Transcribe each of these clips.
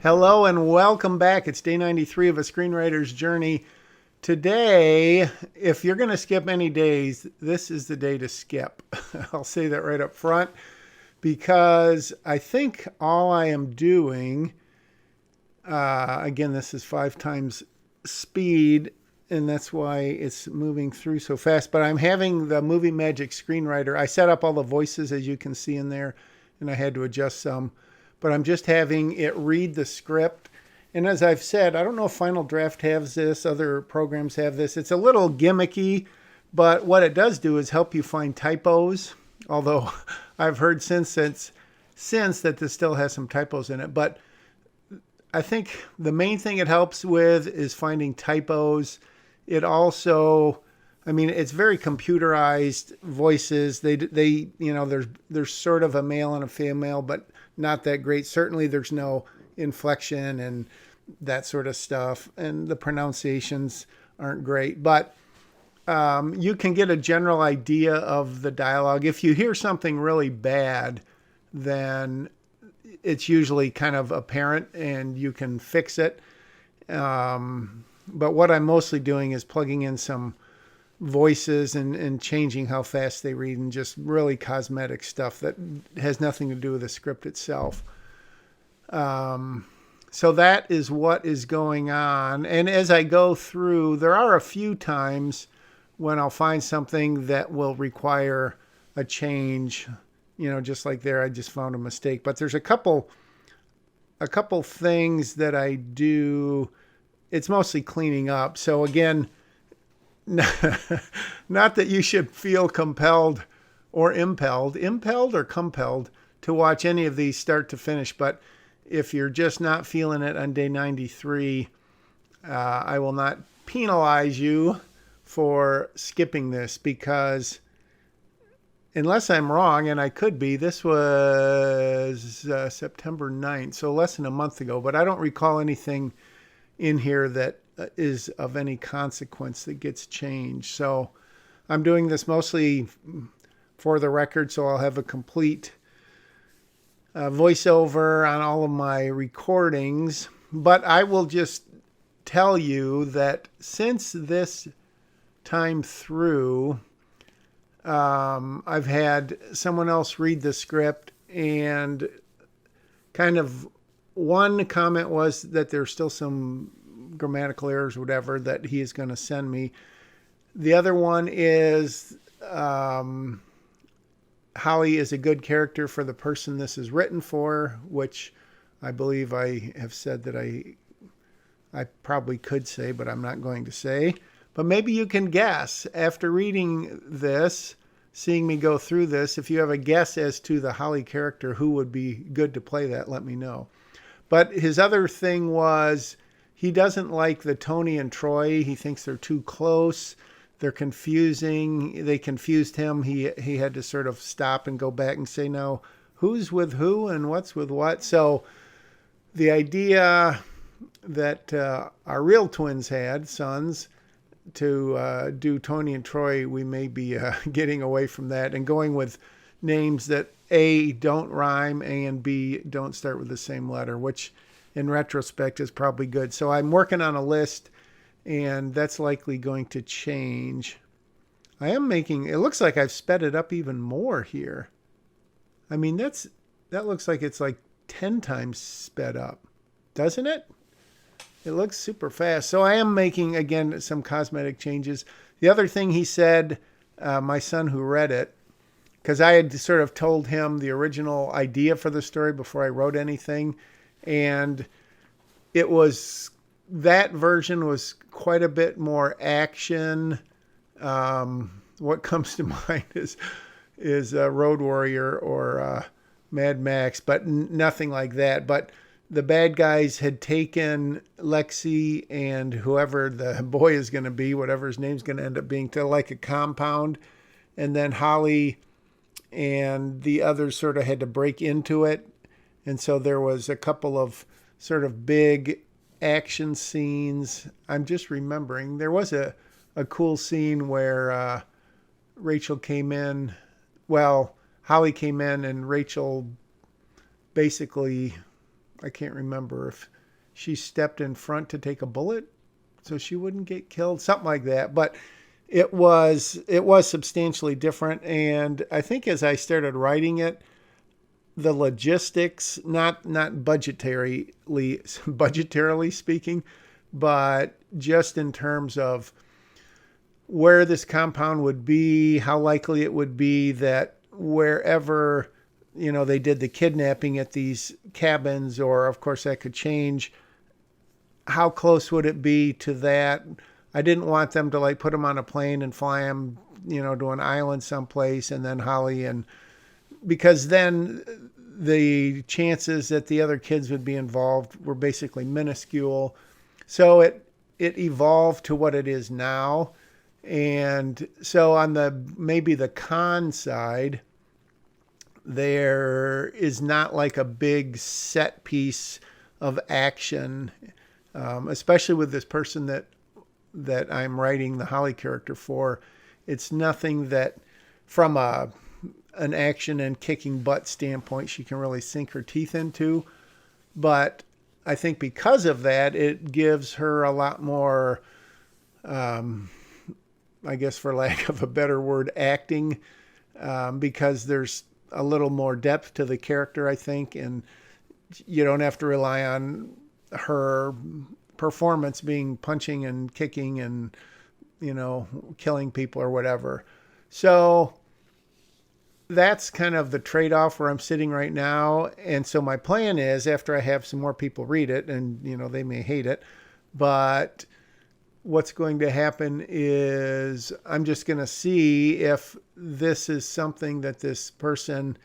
Hello and welcome back. It's day 93 of a screenwriter's journey. Today, if you're going to skip any days, this is the day to skip. I'll say that right up front because I think all I am doing, again, this is 5 times speed, and that's why it's moving through so fast. But I'm having the Movie Magic Screenwriter. I set up all the voices, as you can see in there, and I had to adjust some. But I'm just having it read the script. And as I've said, I don't know if Final Draft has this, other programs have this. It's a little gimmicky, but what it does do is help you find typos. Although I've heard since that this still has some typos in it. But I think the main thing it helps with is finding typos. It also, I mean, it's very computerized voices. There's sort of a male and a female, but not that great. Certainly, there's no inflection and that sort of stuff, and the pronunciations aren't great. But you can get a general idea of the dialogue. If you hear something really bad, then it's usually kind of apparent and you can fix it. But what I'm mostly doing is plugging in some voices and changing how fast they read and just really cosmetic stuff that has nothing to do with the script itself. So that is what is going on. And as I go through, there are a few times when I'll find something that will require a change. Just like there, I just found a mistake. But there's a couple things that I do. It's mostly cleaning up. So again, not that you should feel compelled or impelled or compelled to watch any of these start to finish. But if you're just not feeling it on day 93, I will not penalize you for skipping this because unless I'm wrong, and I could be, this was September 9th, so less than a month ago, but I don't recall anything in here that is of any consequence that gets changed. So I'm doing this mostly for the record, so I'll have a complete voiceover on all of my recordings. But I will just tell you that since this time through, I've had someone else read the script, and kind of one comment was that there's still some grammatical errors, whatever, that he is going to send me. The other one is Holly is a good character for the person this is written for, which I believe I have said that I probably could say, but I'm not going to say. But maybe you can guess after reading this, seeing me go through this. If you have a guess as to the Holly character, who would be good to play that, let me know. But his other thing was he doesn't like the Tony and Troy. He thinks they're too close. They're confusing. They confused him. He had to sort of stop and go back and say, no, who's with who and what's with what? So the idea that our real twins had, sons, to do Tony and Troy, we may be getting away from that and going with names that A, don't rhyme, A and B don't start with the same letter, which in retrospect is probably good. So I'm working on a list, and that's likely going to change. It looks like I've sped it up even more here. I mean, that looks like it's like 10 times sped up, doesn't it? It looks super fast. So I am making, again, some cosmetic changes. The other thing he said, my son who read it, because I had sort of told him the original idea for the story before I wrote anything. And that version was quite a bit more action. What comes to mind is Road Warrior or Mad Max, but nothing like that. But the bad guys had taken Lexi and whoever the boy is going to be, whatever his name's going to end up being, to like a compound. And then Holly and the others sort of had to break into it. And so there was a couple of sort of big action scenes. I'm just remembering there was a cool scene where Rachel came in. Well, Holly came in and Rachel basically I can't remember if she stepped in front to take a bullet so she wouldn't get killed, something like that. But it was substantially different, and I think as I started writing it, the logistics, not budgetarily speaking, but just in terms of where this compound would be, how likely it would be that wherever, they did the kidnapping at these cabins, or of course that could change, how close would it be to that? I didn't want them to like put them on a plane and fly them, to an island someplace, and then Holly, and because then the chances that the other kids would be involved were basically minuscule. So it evolved to what it is now. And so on maybe the con side, there is not like a big set piece of action, especially with this person that I'm writing the Holly character for. It's nothing that from an action and kicking butt standpoint she can really sink her teeth into. But I think because of that, it gives her a lot more, I guess for lack of a better word, acting, because there's a little more depth to the character, I think, and you don't have to rely on her performance being punching and kicking and, killing people or whatever. So that's kind of the trade-off where I'm sitting right now. And so my plan is, after I have some more people read it, and, they may hate it, but what's going to happen is I'm just going to see if this is something that this person,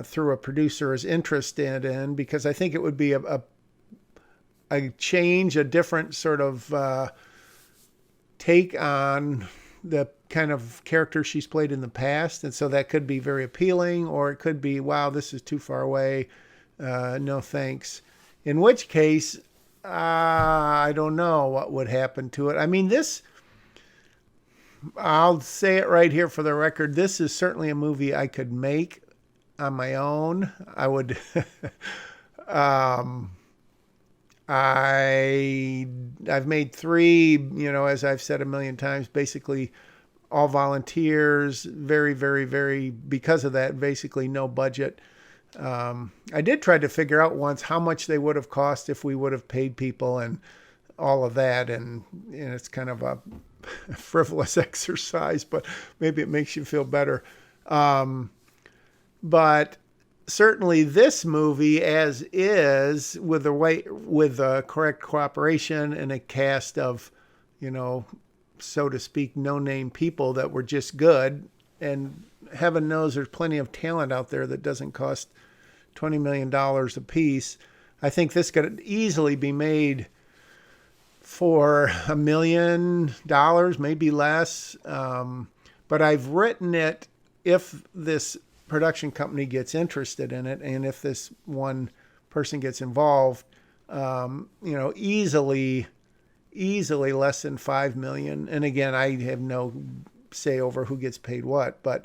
through a producer, is interested in, because I think it would be a change, a different sort of take on the kind of character she's played in the past. And so that could be very appealing, or it could be, wow, this is too far away. No thanks. In which case, I don't know what would happen to it. I mean, I'll say it right here for the record. This is certainly a movie I could make on my own. I would, I've made 3, as I've said a million times, basically all volunteers, very, very, very, because of that, basically no budget. I did try to figure out once how much they would have cost if we would have paid people and all of that. And it's kind of a frivolous exercise, but maybe it makes you feel better. But certainly this movie, as is, with the correct cooperation and a cast of, so to speak, no-name people that were just good, and heaven knows there's plenty of talent out there that doesn't cost $20 million a piece. I think this could easily be made for $1 million, maybe less. But I've written it, if this production company gets interested in it, and if this one person gets involved, easily less than $5 million. And again, I have no say over who gets paid what, but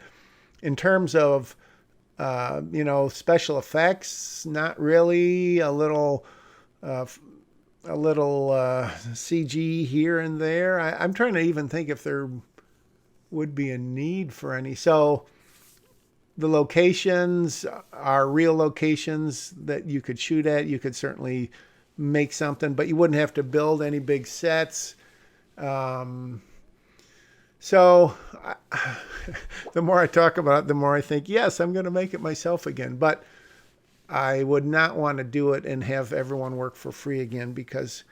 in terms of, special effects, not really. A little CG here and there. I'm trying to even think if there would be a need for any. So the locations are real locations that you could shoot at. You could certainly make something, but you wouldn't have to build any big sets. So the more I talk about it, the more I think, yes, I'm going to make it myself again. But I would not want to do it and have everyone work for free again, because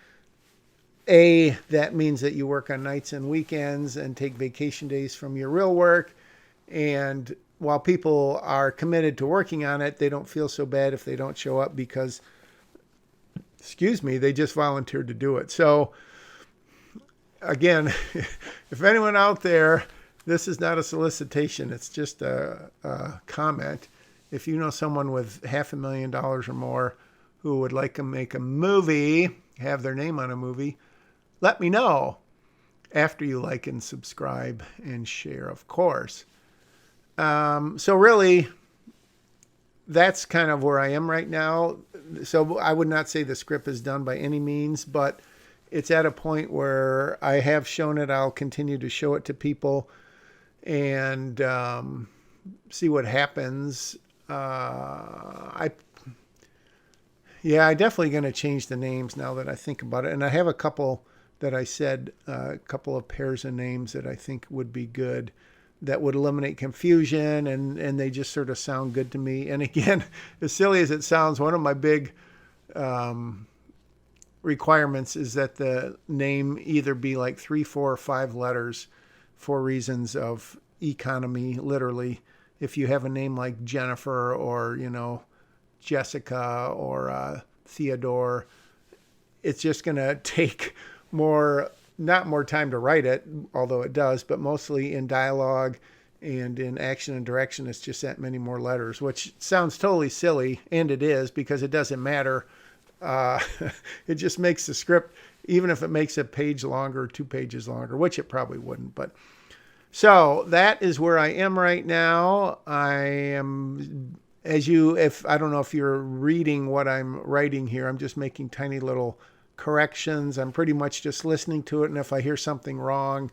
A, that means that you work on nights and weekends and take vacation days from your real work. And while people are committed to working on it, they don't feel so bad if they don't show up because, they just volunteered to do it. So again, if anyone out there, this is not a solicitation. It's just a comment. If you know someone with $500,000 or more who would like to make a movie, have their name on a movie, let me know after you like and subscribe and share, of course. So really, that's kind of where I am right now. So I would not say the script is done by any means, but it's at a point where I have shown it. I'll continue to show it to people and see what happens. I definitely going to change the names now that I think about it. And I have a couple that I said, a couple of pairs of names that I think would be good, that would eliminate confusion, and they just sort of sound good to me. And again, as silly as it sounds, one of my big requirements is that the name either be like 3, 4, or 5 letters for reasons of economy, literally. If you have a name like Jennifer or, Jessica or Theodore, it's just going to take not more time to write it, although it does, but mostly in dialogue and in action and direction, it's just that many more letters, which sounds totally silly, and it is, because it doesn't matter. It just makes the script, even if it makes a page longer, 2 pages longer, which it probably wouldn't. But so that is where I am right now. I am, I don't know if you're reading what I'm writing here, I'm just making tiny little corrections. I'm pretty much just listening to it, and if I hear something wrong,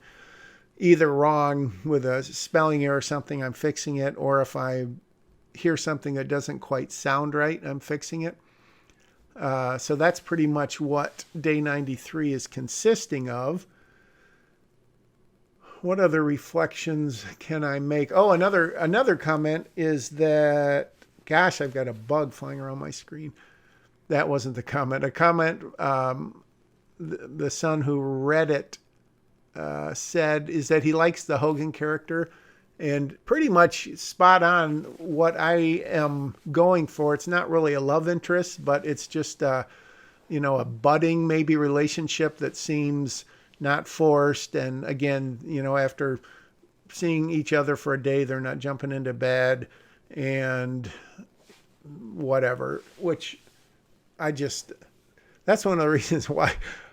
either wrong with a spelling error or something, I'm fixing it, or if I hear something that doesn't quite sound right, I'm fixing it. So that's pretty much what day 93 is consisting of. What other reflections can I make? Oh, another comment is that, gosh, I've got a bug flying around my screen. That wasn't the comment. A comment, the son who read it said, is that he likes the Hogan character, and pretty much spot on what I am going for. It's not really a love interest, but it's just a budding maybe relationship that seems not forced. And again, after seeing each other for a day, they're not jumping into bed and whatever, which that's one of the reasons why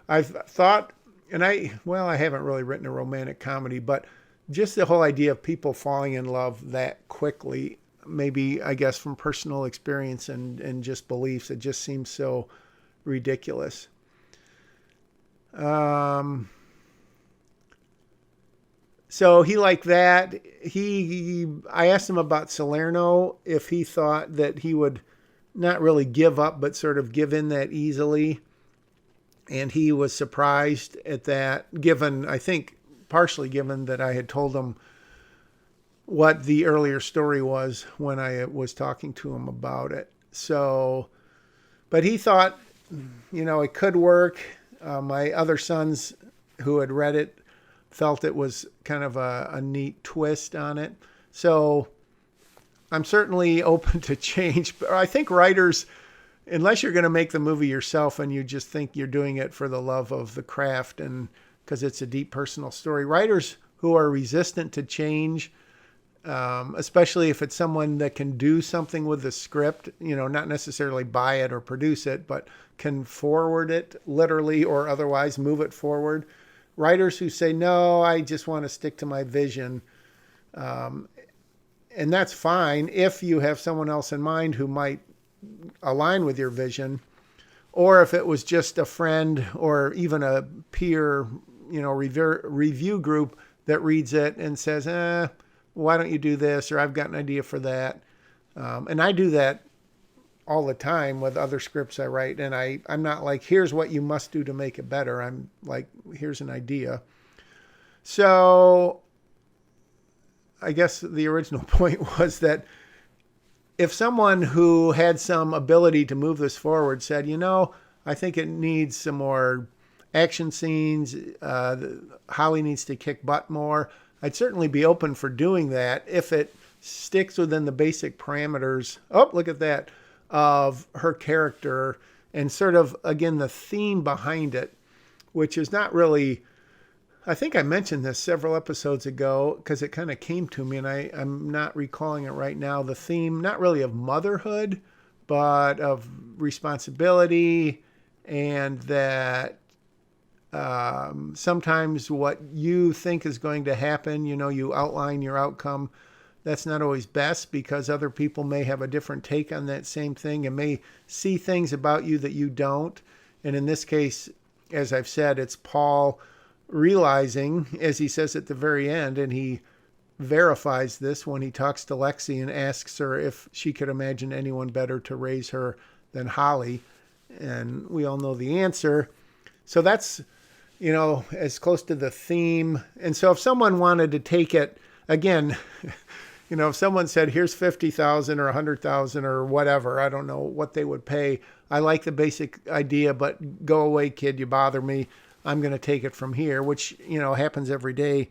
I've thought, and I haven't really written a romantic comedy, but just the whole idea of people falling in love that quickly, maybe, I guess, from personal experience and just beliefs, it just seems so ridiculous. So he liked that. I asked him about Salerno, if he thought that he would not really give up, but sort of give in that easily. And he was surprised at that, partially given that I had told him what the earlier story was when I was talking to him about it. So, but he thought, it could work. My other sons who had read it felt it was kind of a neat twist on it. So I'm certainly open to change. But I think writers, unless you're going to make the movie yourself and you just think you're doing it for the love of the craft and because it's a deep personal story, writers who are resistant to change, especially if it's someone that can do something with the script, not necessarily buy it or produce it, but can forward it literally or otherwise move it forward. Writers who say, no, I just want to stick to my vision. And that's fine if you have someone else in mind who might align with your vision, or if it was just a friend or even a peer, review group that reads it and says, why don't you do this? Or I've got an idea for that. And I do that all the time with other scripts I write. And I'm not like, here's what you must do to make it better. I'm like, here's an idea. So I guess the original point was that if someone who had some ability to move this forward said, I think it needs some more action scenes, Holly needs to kick butt more, I'd certainly be open for doing that if it sticks within the basic parameters, look at that, of her character and sort of, again, the theme behind it, which is not really, I think I mentioned this several episodes ago because it kind of came to me and I'm not recalling it right now. The theme, not really of motherhood, but of responsibility, and that sometimes what you think is going to happen, you outline your outcome that's not always best because other people may have a different take on that same thing and may see things about you that you don't. And in this case, as I've said, it's Paul realizing, as he says at the very end, and he verifies this when he talks to Lexi and asks her if she could imagine anyone better to raise her than Holly. And we all know the answer. So that's, as close to the theme. And so if someone wanted to take it, again, if someone said, here's 50,000 or 100,000 or whatever, I don't know what they would pay. I like the basic idea, but go away, kid, you bother me. I'm going to take it from here, which, happens every day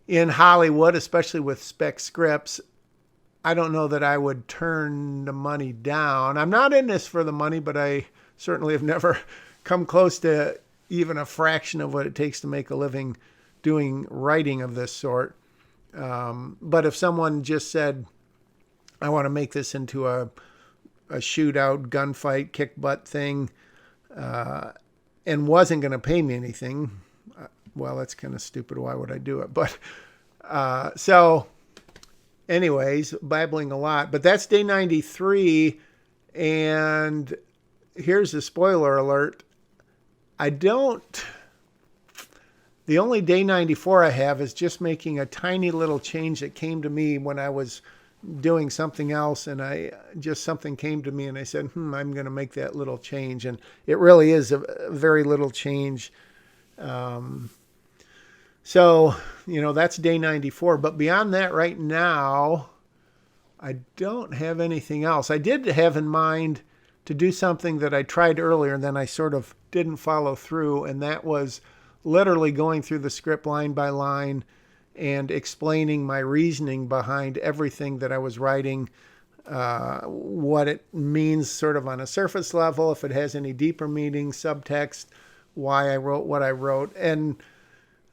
in Hollywood, especially with spec scripts. I don't know that I would turn the money down. I'm not in this for the money, but I certainly have never come close to even a fraction of what it takes to make a living doing writing of this sort. But if someone just said, I want to make this into a shootout, gunfight, kick butt thing, and wasn't going to pay me anything, well, that's kind of stupid. Why would I do it? But so anyways, babbling a lot. But that's day 93. And here's a spoiler alert. The only day 94 I have is just making a tiny little change that came to me when I was doing something else, and something came to me and I said, I'm going to make that little change. And it really is a very little change. So, that's day 94. But beyond that right now, I don't have anything else. I did have in mind to do something that I tried earlier and then I sort of didn't follow through. And that was literally going through the script line by line and explaining my reasoning behind everything that I was writing, what it means sort of on a surface level, if it has any deeper meaning, subtext, why I wrote what I wrote. And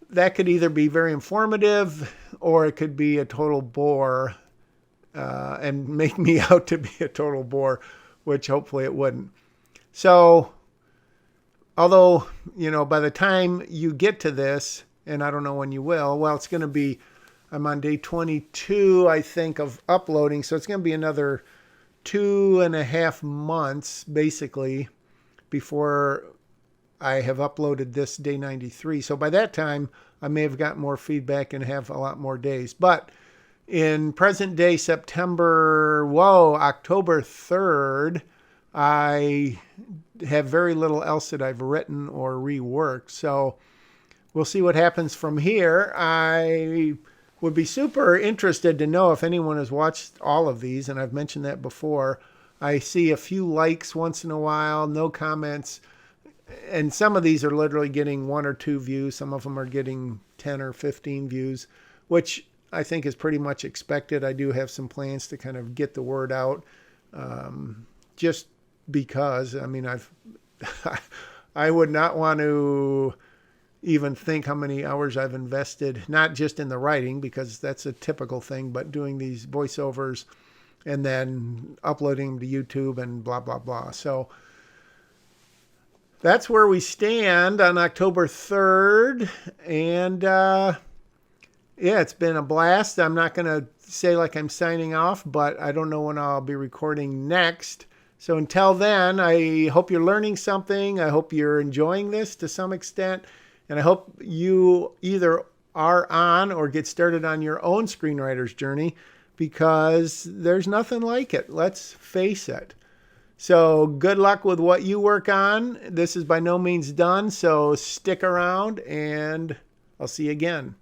that could either be very informative or it could be a total bore and make me out to be a total bore, which hopefully it wouldn't. So, although, by the time you get to this, and I don't know when you will, well, it's going to be, I'm on day 22, I think, of uploading. So it's going to be another 2.5 months, basically, before I have uploaded this day 93. So by that time, I may have got more feedback and have a lot more days. But in present day October 3rd, I have very little else that I've written or reworked. So we'll see what happens from here. I would be super interested to know if anyone has watched all of these, and I've mentioned that before. I see a few likes once in a while, no comments. And some of these are literally getting 1 or 2 views. Some of them are getting 10 or 15 views, which I think is pretty much expected. I do have some plans to kind of get the word out, just because, I would not want to even think how many hours I've invested, not just in the writing, because that's a typical thing, but doing these voiceovers and then uploading them to YouTube and blah, blah, blah. So that's where we stand on October 3rd. And it's been a blast. I'm not going to say like I'm signing off, but I don't know when I'll be recording next. So until then, I hope you're learning something. I hope you're enjoying this to some extent. And I hope you either are on or get started on your own screenwriter's journey, because there's nothing like it. Let's face it. So good luck with what you work on. This is by no means done, so stick around and I'll see you again.